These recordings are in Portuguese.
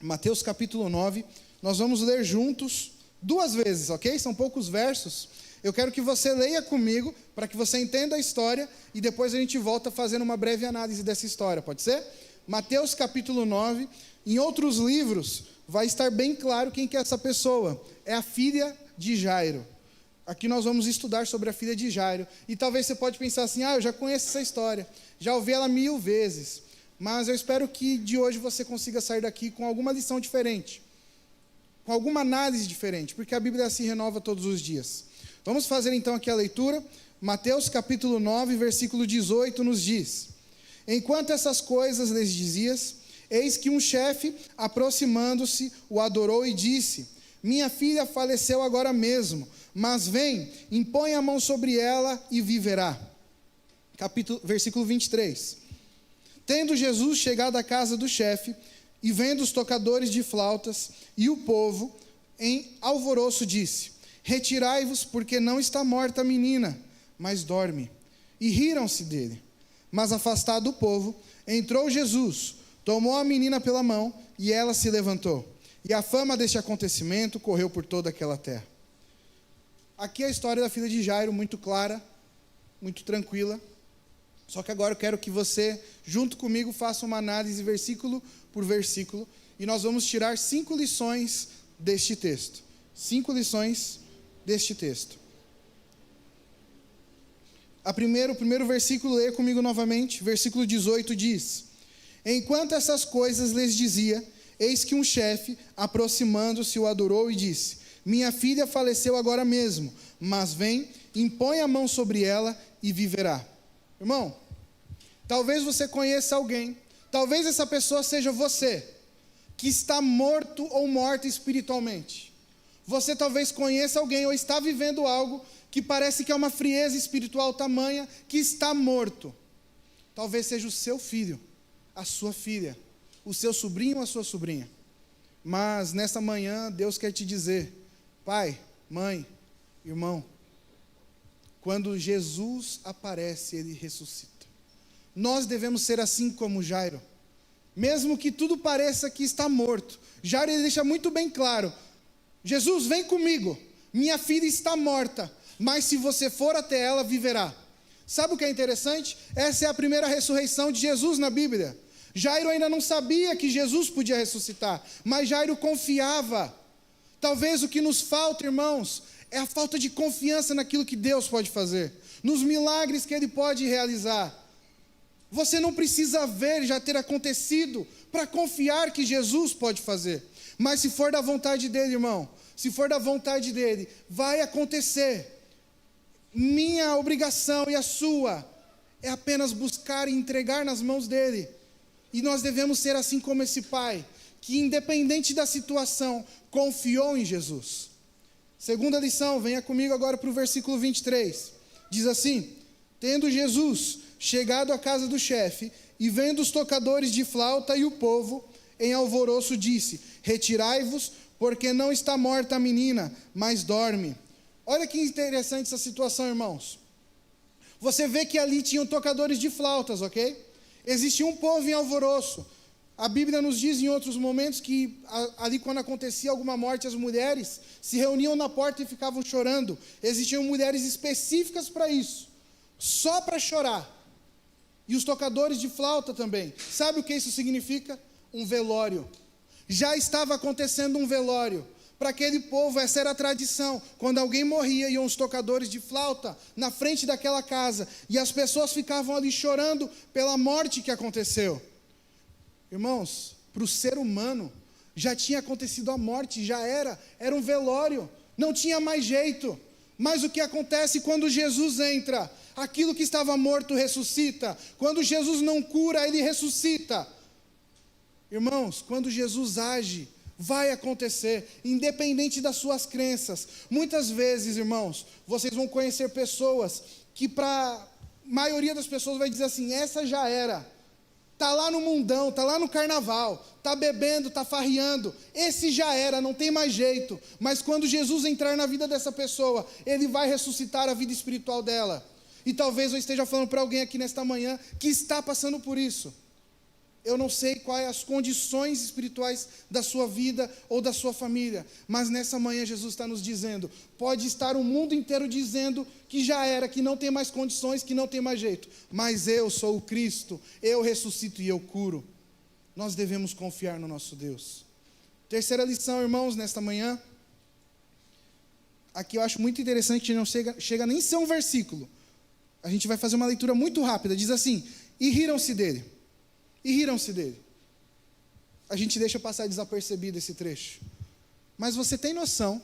Mateus capítulo 9, nós vamos ler juntos 2 vezes, ok? São poucos versos. Eu quero que você leia comigo, para que você entenda a história, e depois a gente volta fazendo uma breve análise dessa história, pode ser? Mateus capítulo 9, em outros livros, vai estar bem claro quem que é essa pessoa. É a filha de Jairo. Aqui nós vamos estudar sobre a filha de Jairo. E talvez você pode pensar assim, eu já conheço essa história, já ouvi ela 1000 vezes. Mas eu espero que de hoje você consiga sair daqui com alguma lição diferente, com alguma análise diferente, porque a Bíblia se renova todos os dias. Vamos fazer então aqui a leitura. Mateus capítulo 9, versículo 18 nos diz: Enquanto essas coisas lhes dizias, eis que um chefe, aproximando-se, o adorou e disse: Minha filha faleceu agora mesmo, mas vem, impõe a mão sobre ela e viverá. Versículo 23. Tendo Jesus chegado à casa do chefe, e vendo os tocadores de flautas e o povo em alvoroço, disse: Retirai-vos, porque não está morta a menina, mas dorme. E riram-se dele. Mas afastado o povo, entrou Jesus, tomou a menina pela mão, e ela se levantou. E a fama deste acontecimento correu por toda aquela terra. Aqui é a história da filha de Jairo, muito clara, muito tranquila. Só que agora eu quero que você, junto comigo, faça uma análise versículo por versículo, e nós vamos tirar 5 lições deste texto. 5 lições deste texto. O primeiro versículo, leia comigo novamente. Versículo 18 diz: Enquanto essas coisas lhes dizia, eis que um chefe, aproximando-se, o adorou e disse: Minha filha faleceu agora mesmo, mas vem, impõe a mão sobre ela e viverá. Irmão, talvez você conheça alguém, talvez essa pessoa seja você, que está morto ou morta espiritualmente. Você talvez conheça alguém ou está vivendo algo que parece que é uma frieza espiritual tamanha que está morto. Talvez seja o seu filho, a sua filha, o seu sobrinho ou a sua sobrinha. Mas nessa manhã Deus quer te dizer: pai, mãe, irmão, quando Jesus aparece, ele ressuscita. Nós devemos ser assim como Jairo. Mesmo que tudo pareça que está morto, Jairo ele deixa muito bem claro: Jesus, vem comigo, minha filha está morta, mas se você for até ela, viverá. Sabe o que é interessante? Essa é a primeira ressurreição de Jesus na Bíblia. Jairo ainda não sabia que Jesus podia ressuscitar, mas Jairo confiava. Talvez o que nos falta, irmãos, é a falta de confiança naquilo que Deus pode fazer, nos milagres que Ele pode realizar. Você não precisa ver já ter acontecido para confiar que Jesus pode fazer. Mas se for da vontade dEle, irmão, se for da vontade dEle, vai acontecer. Minha obrigação e a sua é apenas buscar e entregar nas mãos dEle. E nós devemos ser assim como esse pai, que independente da situação, confiou em Jesus. Segunda lição, venha comigo agora para o versículo 23. Diz assim: Tendo Jesus chegado à casa do chefe, e vendo os tocadores de flauta e o povo em alvoroço, disse: Retirai-vos, porque não está morta a menina, mas dorme. Olha que interessante essa situação, irmãos. Você vê que ali tinham tocadores de flautas, ok? Existia um povo em alvoroço. A Bíblia nos diz em outros momentos que ali quando acontecia alguma morte, as mulheres se reuniam na porta e ficavam chorando. Existiam mulheres específicas para isso, só para chorar. E os tocadores de flauta também. Sabe o que isso significa? Um velório. Já estava acontecendo um velório. Para aquele povo, essa era a tradição. Quando alguém morria, iam os tocadores de flauta na frente daquela casa. E as pessoas ficavam ali chorando pela morte que aconteceu. Irmãos, para o ser humano, já tinha acontecido a morte, já era um velório. Não tinha mais jeito. Mas o que acontece quando Jesus entra? Aquilo que estava morto ressuscita. Quando Jesus não cura, ele ressuscita. Irmãos, quando Jesus age, vai acontecer, independente das suas crenças. Muitas vezes, irmãos, vocês vão conhecer pessoas que para a maioria das pessoas vai dizer assim: essa já era. Está lá no mundão, está lá no carnaval, está bebendo, está farreando. Esse já era, não tem mais jeito. Mas quando Jesus entrar na vida dessa pessoa, ele vai ressuscitar a vida espiritual dela. E talvez eu esteja falando para alguém aqui nesta manhã que está passando por isso. Eu não sei quais as condições espirituais da sua vida ou da sua família, mas nessa manhã Jesus está nos dizendo, pode estar o mundo inteiro dizendo que já era, que não tem mais condições, que não tem mais jeito, mas eu sou o Cristo, eu ressuscito e eu curo. Nós devemos confiar no nosso Deus. Terceira lição, irmãos, nesta manhã, aqui eu acho muito interessante, que não chega nem a ser um versículo, a gente vai fazer uma leitura muito rápida, diz assim, e riram-se dele. E riram-se dele. A gente deixa passar desapercebido esse trecho. Mas você tem noção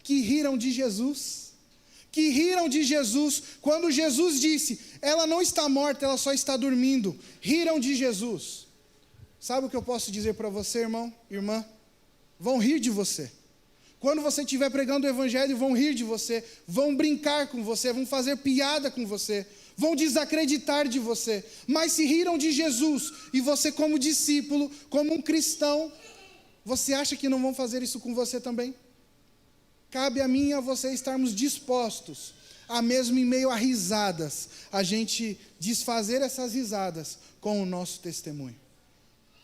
que riram de Jesus? Que riram de Jesus quando Jesus disse, ela não está morta, ela só está dormindo. Riram de Jesus. Sabe o que eu posso dizer para você, irmão, irmã? Vão rir de você. Quando você estiver pregando o evangelho, vão rir de você, vão brincar com você, vão fazer piada com você, vão desacreditar de você, mas se riram de Jesus, e você como discípulo, como um cristão, você acha que não vão fazer isso com você também? Cabe a mim e a você estarmos dispostos, a mesmo em meio a risadas, a gente desfazer essas risadas com o nosso testemunho,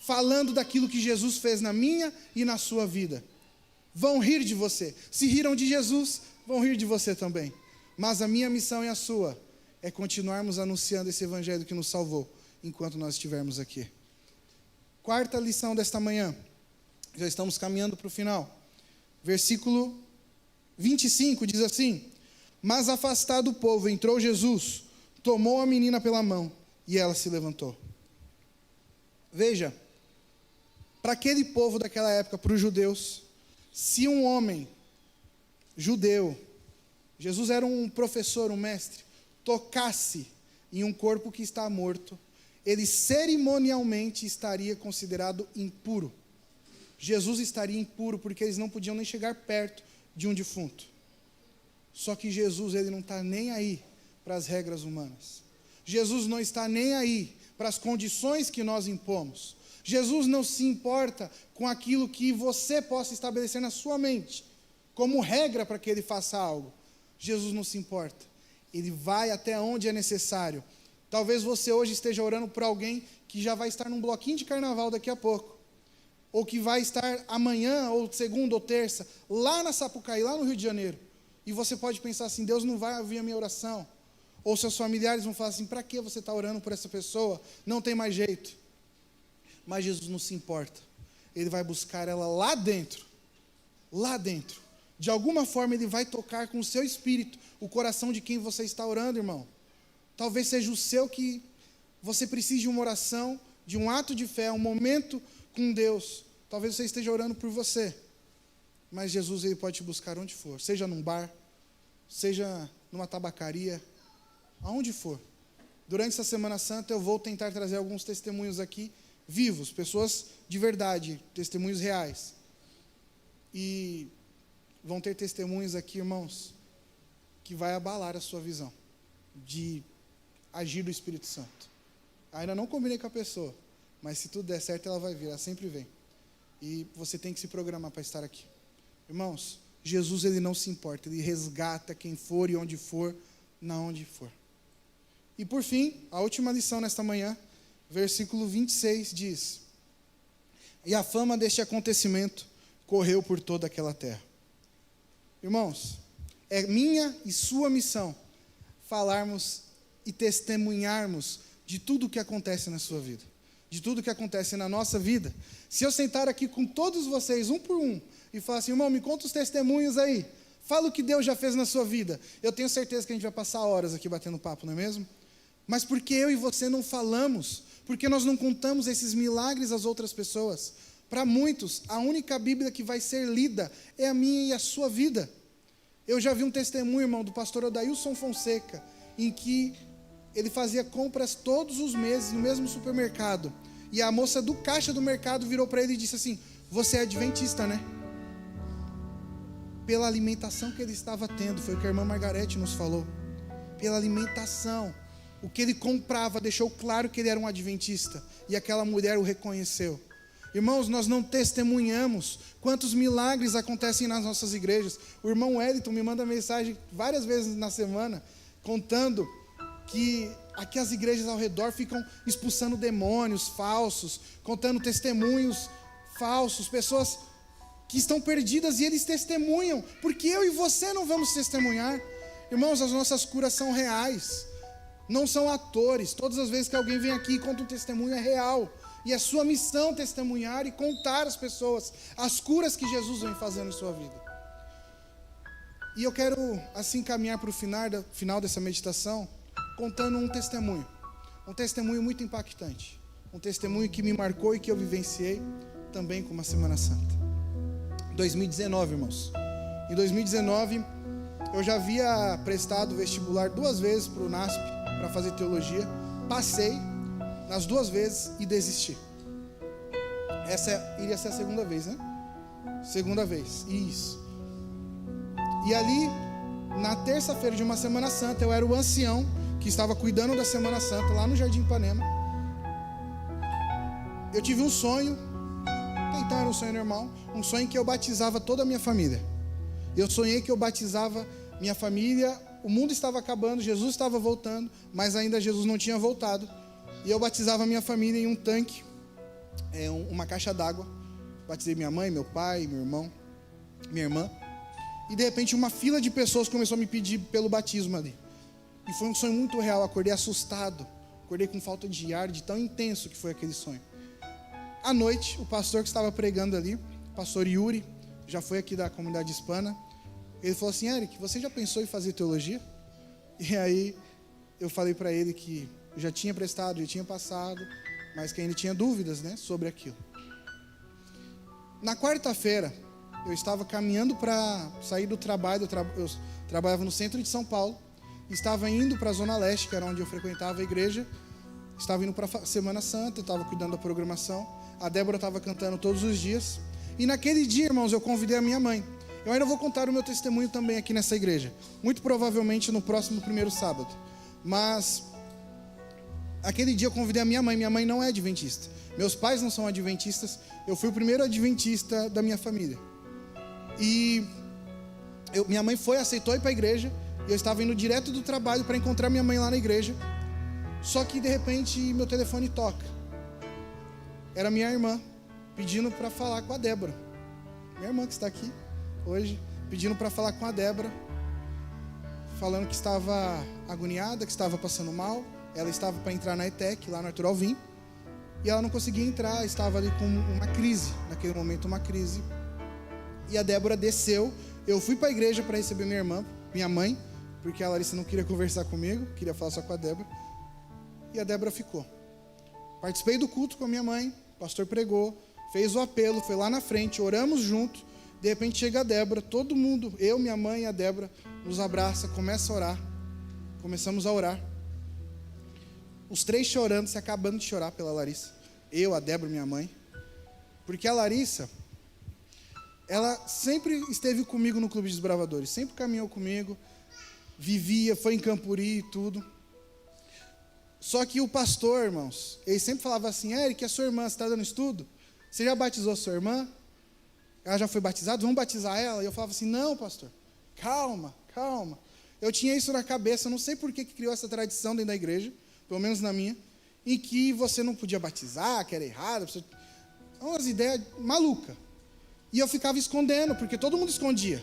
falando daquilo que Jesus fez na minha e na sua vida. Vão rir de você, se riram de Jesus, vão rir de você também, mas a minha missão e a sua, é continuarmos anunciando esse evangelho que nos salvou, enquanto nós estivermos aqui. Quarta lição desta manhã, já estamos caminhando para o final. Versículo 25 diz assim, mas afastado o povo, entrou Jesus, tomou a menina pela mão, e ela se levantou. Veja, para aquele povo daquela época, para os judeus, se um homem judeu, Jesus era um professor, um mestre, tocasse em um corpo que está morto, ele cerimonialmente estaria considerado impuro. Jesus estaria impuro porque eles não podiam nem chegar perto de um defunto. Só que Jesus, ele não está nem aí para as regras humanas. Jesus não está nem aí para as condições que nós impomos. Jesus não se importa com aquilo que você possa estabelecer na sua mente, como regra para que ele faça algo. Jesus não se importa. Ele vai até onde é necessário. Talvez você hoje esteja orando por alguém que já vai estar num bloquinho de carnaval daqui a pouco, ou que vai estar amanhã, ou segunda, ou terça, lá na Sapucaí, lá no Rio de Janeiro, e você pode pensar assim, Deus não vai ouvir a minha oração, ou seus familiares vão falar assim, para que você está orando por essa pessoa? Não tem mais jeito. Mas Jesus não se importa, ele vai buscar ela lá dentro, de alguma forma ele vai tocar com o seu espírito, o coração de quem você está orando, irmão. Talvez seja o seu que você precise de uma oração, de um ato de fé, um momento com Deus. Talvez você esteja orando por você, mas Jesus, ele pode te buscar onde for, seja num bar, seja numa tabacaria, aonde for. Durante essa Semana Santa eu vou tentar trazer alguns testemunhos aqui, vivos, pessoas de verdade, testemunhos reais. E vão ter testemunhos aqui, irmãos, que vai abalar a sua visão de agir do Espírito Santo. Ainda não combinei com a pessoa, mas se tudo der certo, ela vai vir, ela sempre vem. E você tem que se programar para estar aqui. Irmãos, Jesus, ele não se importa, ele resgata quem for e onde for, na onde for. E por fim, a última lição nesta manhã, versículo 26 diz, e a fama deste acontecimento correu por toda aquela terra. Irmãos, é minha e sua missão falarmos e testemunharmos de tudo o que acontece na sua vida, de tudo o que acontece na nossa vida. Se eu sentar aqui com todos vocês, um por um, e falar assim, irmão, me conta os testemunhos aí, fala o que Deus já fez na sua vida, eu tenho certeza que a gente vai passar horas aqui batendo papo, não é mesmo? Mas por que eu e você não falamos? Porque nós não contamos esses milagres às outras pessoas? Para muitos, a única Bíblia que vai ser lida é a minha e a sua vida. Eu já vi um testemunho, irmão, do pastor Odailson Fonseca, em que ele fazia compras todos os meses no mesmo supermercado. E a moça do caixa do mercado virou para ele e disse assim, você é adventista, né? Pela alimentação que ele estava tendo, foi o que a irmã Margarete nos falou. Pela alimentação. O que ele comprava deixou claro que ele era um adventista. E aquela mulher o reconheceu. Irmãos, nós não testemunhamos quantos milagres acontecem nas nossas igrejas. O irmão Wellington me manda mensagem várias vezes na semana, contando que aqui as igrejas ao redor ficam expulsando demônios falsos, contando testemunhos falsos, pessoas que estão perdidas e eles testemunham, porque eu e você não vamos testemunhar. Irmãos, as nossas curas são reais, não são atores. Todas as vezes que alguém vem aqui e conta um testemunho é real, e é sua missão testemunhar e contar às pessoas as curas que Jesus vem fazendo em sua vida. E eu quero assim caminhar para o final dessa meditação, contando um testemunho muito impactante, um testemunho que me marcou e que eu vivenciei também com uma Semana Santa. 2019, irmãos. Em 2019, eu já havia prestado vestibular 2 vezes para o NASP, para fazer teologia. Passei nas 2 vezes e desisti. Essa iria ser a segunda vez, né? Segunda vez, isso. E ali, na terça-feira de uma Semana Santa, eu era o ancião que estava cuidando da Semana Santa, lá no Jardim Ipanema. Eu tive um sonho, então era um sonho normal, um sonho em que eu batizava toda a minha família. Eu sonhei que eu batizava minha família, o mundo estava acabando, Jesus estava voltando, mas ainda Jesus não tinha voltado. E eu batizava a minha família em um tanque, uma caixa d'água. Batizei minha mãe, meu pai, meu irmão, minha irmã. E de repente uma fila de pessoas começou a me pedir pelo batismo ali. E foi um sonho muito real, acordei assustado, acordei com falta de ar, de tão intenso que foi aquele sonho. À noite, o pastor que estava pregando ali, o pastor Yuri, já foi aqui da comunidade hispana, ele falou assim: Eric, você já pensou em fazer teologia? E aí eu falei para ele que eu já tinha prestado, já tinha passado, mas que ainda tinha dúvidas, né, sobre aquilo. Na quarta-feira, eu estava caminhando para sair do trabalho, eu trabalhava no centro de São Paulo, estava indo para a Zona Leste, que era onde eu frequentava a igreja, estava indo para a Semana Santa, eu estava cuidando da programação, a Débora estava cantando todos os dias, e naquele dia, irmãos, eu convidei a minha mãe. Eu ainda vou contar o meu testemunho também aqui nessa igreja, muito provavelmente no próximo primeiro sábado, mas aquele dia eu convidei a minha mãe não é adventista, meus pais não são adventistas, eu fui o primeiro adventista da minha família, e minha mãe aceitou ir para a igreja, e eu estava indo direto do trabalho para encontrar minha mãe lá na igreja, só que de repente meu telefone toca, era minha irmã, pedindo para falar com a Débora, minha irmã que está aqui hoje, pedindo para falar com a Débora, falando que estava agoniada, que estava passando mal, ela estava para entrar na ETEC, lá no Arthur Alvim, e ela não conseguia entrar, estava ali com uma crise, naquele momento uma crise, e a Débora desceu, eu fui para a igreja para receber minha mãe, porque a Larissa não queria conversar comigo, queria falar só com a Débora, e a Débora ficou. Participei do culto com a minha mãe, o pastor pregou, fez o apelo, foi lá na frente, oramos junto, de repente chega a Débora, todo mundo, eu, minha mãe e a Débora, nos abraça, começa a orar, começamos a orar, os 3 chorando, se acabando de chorar pela Larissa, eu, a Débora e minha mãe, porque a Larissa, ela sempre esteve comigo no Clube de Desbravadores, sempre caminhou comigo, vivia, foi em Campuri e tudo. Só que o pastor, irmãos, ele sempre falava assim: Eric, a sua irmã, você está dando estudo? Você já batizou a sua irmã? Ela já foi batizada? Vamos batizar ela? E eu falava assim: não, pastor, calma. Eu tinha isso na cabeça, não sei por que criou essa tradição dentro da igreja, pelo menos na minha, em que você não podia batizar, que era errado, umas ideias malucas. E eu ficava escondendo, porque todo mundo escondia,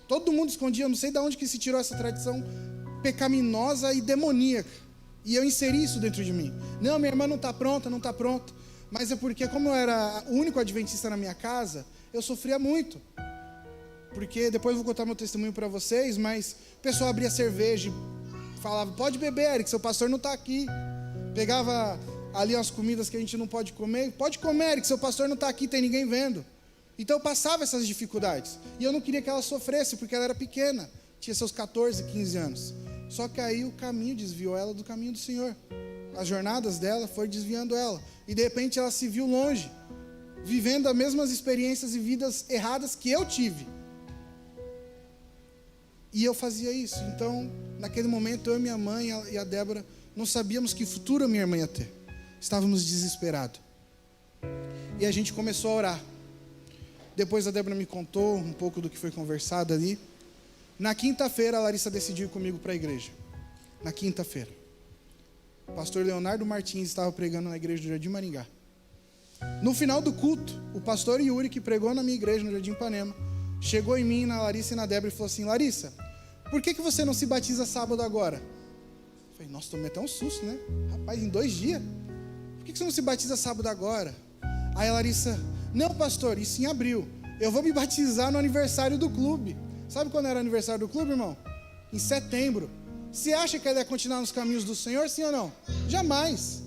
eu não sei de onde que se tirou essa tradição pecaminosa e demoníaca, e eu inseri isso dentro de mim. Não, minha irmã não está pronta, mas é porque como eu era o único adventista na minha casa, eu sofria muito, porque depois eu vou contar meu testemunho para vocês, mas o pessoal abria cerveja e falava: pode beber, Eric, seu pastor não está aqui, pegava ali as comidas que a gente não pode comer, pode comer, Eric, seu pastor não está aqui, tem ninguém vendo. Então eu passava essas dificuldades, e eu não queria que ela sofresse, porque ela era pequena, tinha seus 14, 15 anos, só que aí o caminho desviou ela do caminho do Senhor, as jornadas dela foram desviando ela, e de repente ela se viu longe, vivendo as mesmas experiências e vidas erradas que eu tive, e eu fazia isso. Então naquele momento eu e minha mãe e a Débora não sabíamos que futuro a minha irmã ia ter, estávamos desesperados, e a gente começou a orar. Depois a Débora me contou um pouco do que foi conversado ali. Na quinta-feira a Larissa decidiu ir comigo para a igreja. Na quinta-feira. O pastor Leonardo Martins estava pregando na igreja do Jardim Maringá. No final do culto, o pastor Yuri, que pregou na minha igreja no Jardim Ipanema, chegou em mim, na Larissa e na Débora e falou assim: Larissa, por que você não se batiza sábado agora? Eu falei: nossa, tomei até um susto, né? Rapaz, em 2 dias? Por que você não se batiza sábado agora? Aí a Larissa: não, pastor, isso em abril. Eu vou me batizar no aniversário do clube. Sabe quando era o aniversário do clube, irmão? Em setembro. Você acha que ela ia continuar nos caminhos do Senhor, sim ou não? Jamais.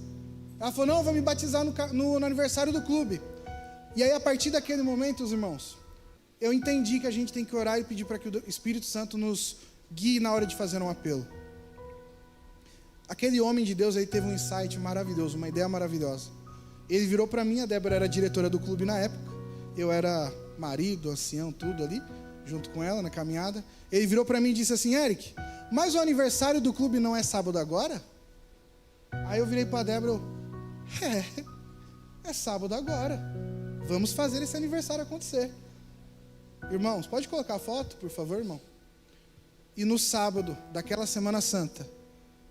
Ela falou: não, eu vou me batizar no aniversário do clube. E aí, a partir daquele momento, os irmãos, eu entendi que a gente tem que orar e pedir para que o Espírito Santo nos guie na hora de fazer um apelo. Aquele homem de Deus, ele teve um insight maravilhoso, uma ideia maravilhosa. Ele virou para mim, a Débora era diretora do clube na época, eu era marido, ancião, tudo ali, junto com ela na caminhada. Ele virou para mim e disse assim: Eric, mas o aniversário do clube não é sábado agora? Aí eu virei para a Débora: é sábado agora, vamos fazer esse aniversário acontecer. Irmãos, pode colocar a foto, por favor, irmão? E no sábado daquela Semana Santa,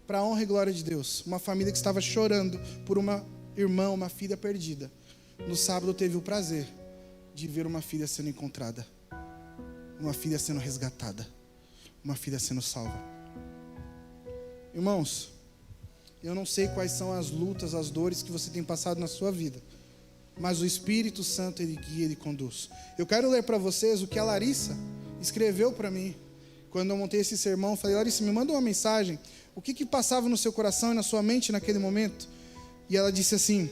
para a honra e glória de Deus, uma família que estava chorando por uma irmã, uma filha perdida, no sábado teve o prazer de ver uma filha sendo encontrada, uma filha sendo resgatada, uma filha sendo salva. Irmãos, eu não sei quais são as lutas, as dores que você tem passado na sua vida, mas o Espírito Santo, Ele guia, Ele conduz. Eu quero ler para vocês o que a Larissa escreveu para mim. Quando eu montei esse sermão, eu falei: Larissa, me manda uma mensagem. O que passava no seu coração e na sua mente naquele momento? E ela disse assim: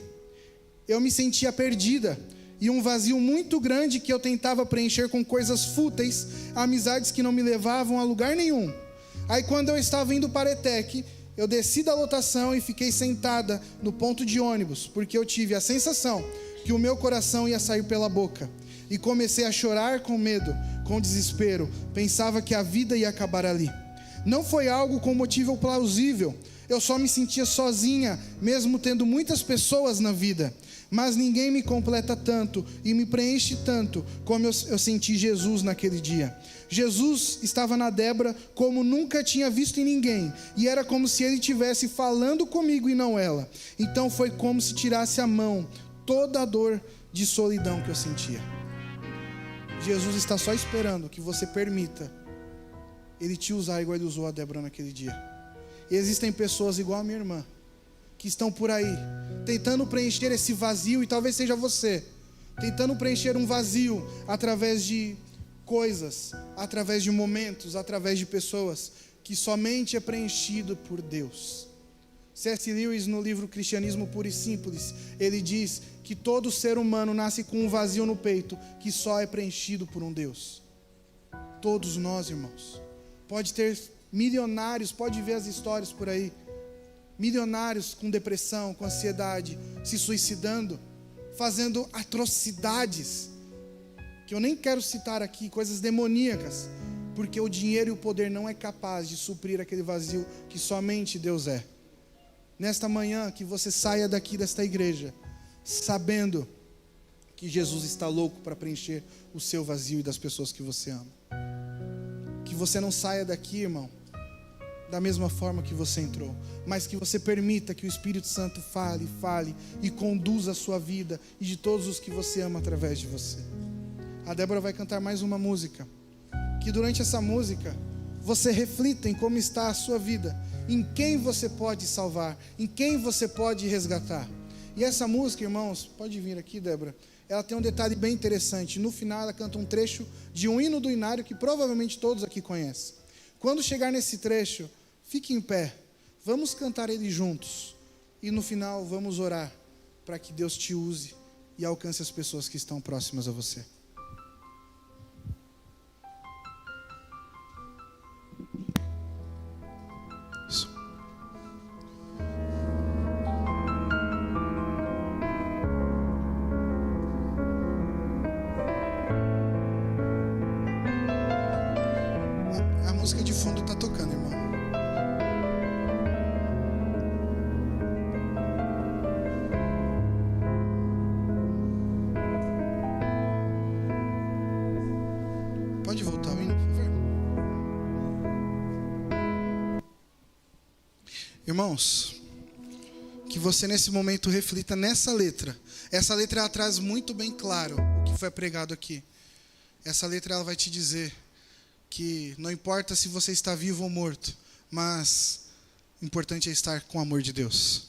eu me sentia perdida e um vazio muito grande que eu tentava preencher com coisas fúteis, amizades que não me levavam a lugar nenhum. Aí quando eu estava indo para ETEC, eu desci da lotação e fiquei sentada no ponto de ônibus, porque eu tive a sensação que o meu coração ia sair pela boca. E comecei a chorar com medo, com desespero. Pensava que a vida ia acabar ali. Não foi algo com motivo plausível. Eu só me sentia sozinha, mesmo tendo muitas pessoas na vida. Mas ninguém me completa tanto e me preenche tanto como eu senti Jesus naquele dia. Jesus estava na Débora como nunca tinha visto em ninguém, e era como se ele estivesse falando comigo e não ela. Então foi como se tirasse a mão toda a dor de solidão que eu sentia. Jesus está só esperando que você permita Ele te usar igual Ele usou a Débora naquele dia. E existem pessoas igual a minha irmã, que estão por aí, tentando preencher esse vazio, e talvez seja você, tentando preencher um vazio através de coisas, através de momentos, através de pessoas, que somente é preenchido por Deus. C.S. Lewis, no livro Cristianismo Puro e Simples, ele diz que todo ser humano nasce com um vazio no peito, que só é preenchido por um Deus. Todos nós, irmãos. Pode ter milionários, pode ver as histórias por aí, milionários com depressão, com ansiedade, se suicidando, fazendo atrocidades, que eu nem quero citar aqui, coisas demoníacas, porque o dinheiro e o poder não é capaz de suprir aquele vazio que somente Deus é. Nesta manhã, que você saia daqui desta igreja, sabendo que Jesus está louco para preencher o seu vazio e das pessoas que você ama. Que você não saia daqui, irmão, da mesma forma que você entrou, mas que você permita que o Espírito Santo fale e conduza a sua vida e de todos os que você ama através de você. A Débora vai cantar mais uma música, que durante essa música você reflita em como está a sua vida, em quem você pode salvar, em quem você pode resgatar. E essa música, irmãos, pode vir aqui, Débora, ela tem um detalhe bem interessante. No final ela canta um trecho de um hino do Inário que provavelmente todos aqui conhecem. Quando chegar nesse trecho, fique em pé, vamos cantar ele juntos, e no final vamos orar para que Deus te use e alcance as pessoas que estão próximas a você. Isso. A música de fundo está tocando, irmão. Pode voltar o hino, por favor? Irmãos, que você nesse momento reflita nessa letra. Essa letra ela traz muito bem claro o que foi pregado aqui. Essa letra ela vai te dizer que não importa se você está vivo ou morto, mas o importante é estar com o amor de Deus.